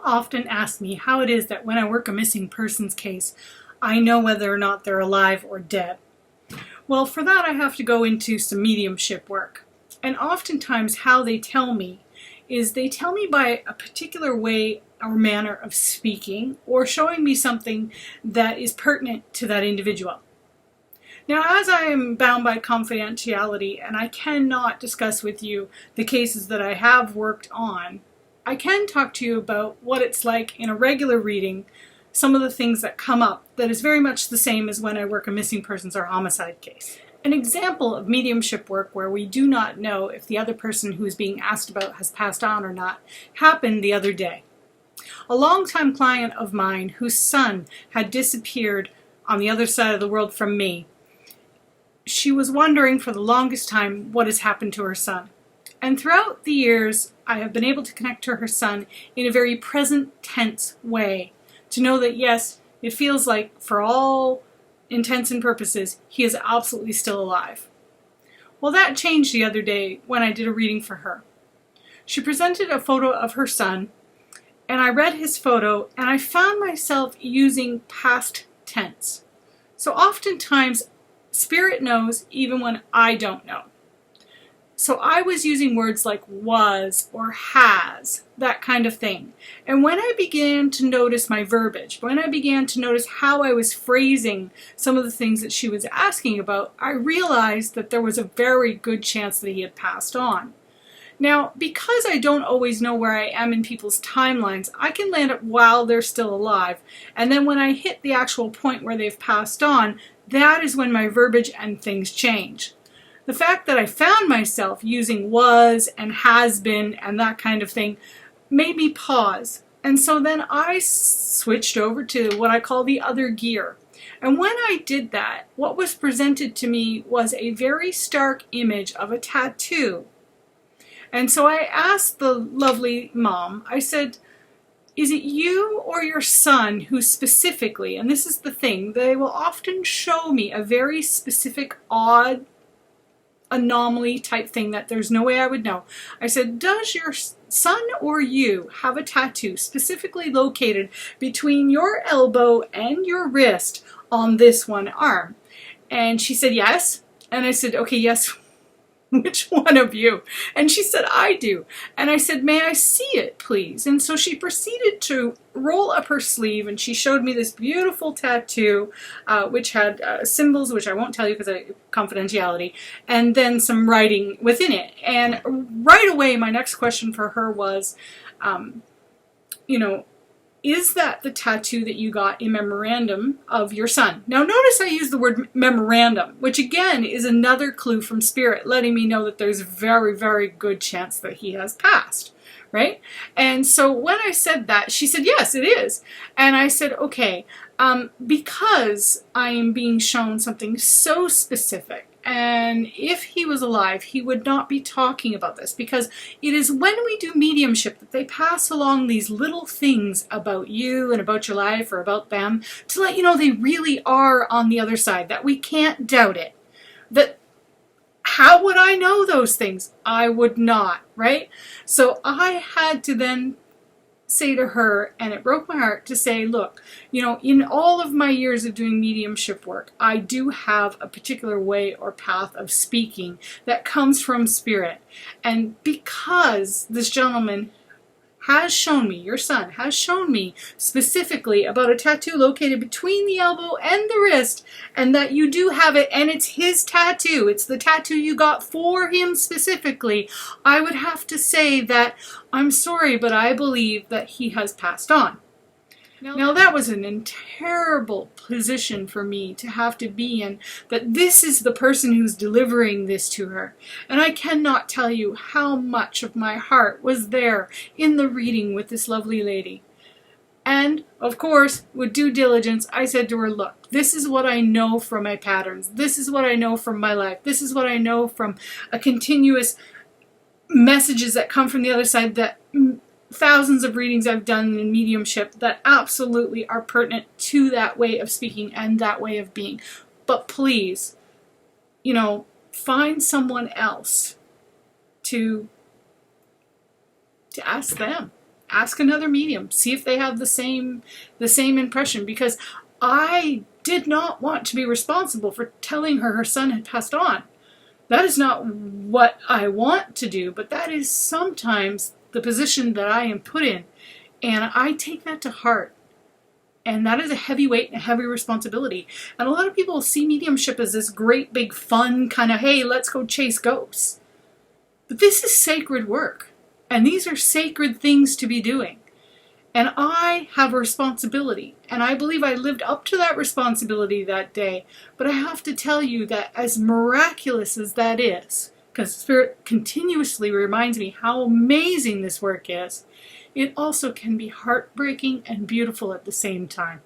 often ask me how it is that when I work a missing persons case, I know whether or not they're alive or dead. Well, for that I have to go into some mediumship work. And oftentimes how they tell me is they tell me by a particular way or manner of speaking or showing me something that is pertinent to that individual. Now, as I am bound by confidentiality and I cannot discuss with you the cases that I have worked on, I can talk to you about what it's like in a regular reading, some of the things that come up that is very much the same as when I work a missing persons or homicide case. An example of mediumship work where we do not know if the other person who is being asked about has passed on or not happened the other day. A longtime client of mine whose son had disappeared on the other side of the world from me, she was wondering for the longest time what has happened to her son. And throughout the years, I have been able to connect to her son in a very present tense way to know that yes, it feels like for all intents and purposes, he is absolutely still alive. Well, that changed the other day when I did a reading for her. She presented a photo of her son, and I read his photo, and I found myself using past tense. So oftentimes, Spirit knows even when I don't know. So I was using words like was or has, that kind of thing. And when I began to notice my verbiage, when I began to notice how I was phrasing some of the things that she was asking about, I realized that there was a very good chance that he had passed on. Now, because I don't always know where I am in people's timelines, I can land it while they're still alive. And then when I hit the actual point where they've passed on, that is when my verbiage and things change. The fact that I found myself using was and has been and that kind of thing made me pause. And so then I switched over to what I call the other gear. And when I did that, what was presented to me was a very stark image of a tattoo. And so I asked the lovely mom, I said, is it you or your son who specifically, and this is the thing, they will often show me a very specific, odd, anomaly type thing that there's no way I would know. I said, does your son or you have a tattoo specifically located between your elbow and your wrist on this one arm? And she said, yes. And I said, okay, yes. Which one of you? And she said, I do. And I said, may I see it, please? And so she proceeded to roll up her sleeve and she showed me this beautiful tattoo, which had symbols, which I won't tell you because of confidentiality, and then some writing within it. And right away, my next question for her was, is that the tattoo that you got in memorandum of your son? Now notice I use the word memorandum, which again is another clue from Spirit letting me know that there's a very, very good chance that he has passed, right? And so when I said that, she said, yes, it is. And I said, okay, because I am being shown something so specific, and if he was alive, he would not be talking about this, because it is when we do mediumship that they pass along these little things about you and about your life or about them to let you know they really are on the other side, that we can't doubt it. That how would I know those things? I would not, right? So I had to then say to her, and it broke my heart to say, look, in all of my years of doing mediumship work, I do have a particular way or path of speaking that comes from Spirit. And because this gentleman has shown me, your son has shown me specifically about a tattoo located between the elbow and the wrist, and that you do have it, and it's his tattoo, it's the tattoo you got for him specifically, I would have to say that I'm sorry, but I believe that he has passed on. Now that was a terrible position for me to have to be in, that this is the person who's delivering this to her. And I cannot tell you how much of my heart was there in the reading with this lovely lady. And, of course, with due diligence, I said to her, look, this is what I know from my patterns. This is what I know from my life. This is what I know from a continuous messages that come from the other side, that thousands of readings I've done in mediumship that absolutely are pertinent to that way of speaking and that way of being. But please, find someone else to ask them. ask another medium, see if they have the same impression, because I did not want to be responsible for telling her son had passed on. That is not what I want to do, but that is sometimes the position that I am put in, and I take that to heart. And that is a heavy weight and a heavy responsibility. And a lot of people see mediumship as this great big fun kind of, hey, let's go chase ghosts. But this is sacred work. And these are sacred things to be doing. And I have a responsibility. And I believe I lived up to that responsibility that day. But I have to tell you that as miraculous as that is, because Spirit continuously reminds me how amazing this work is, it also can be heartbreaking and beautiful at the same time.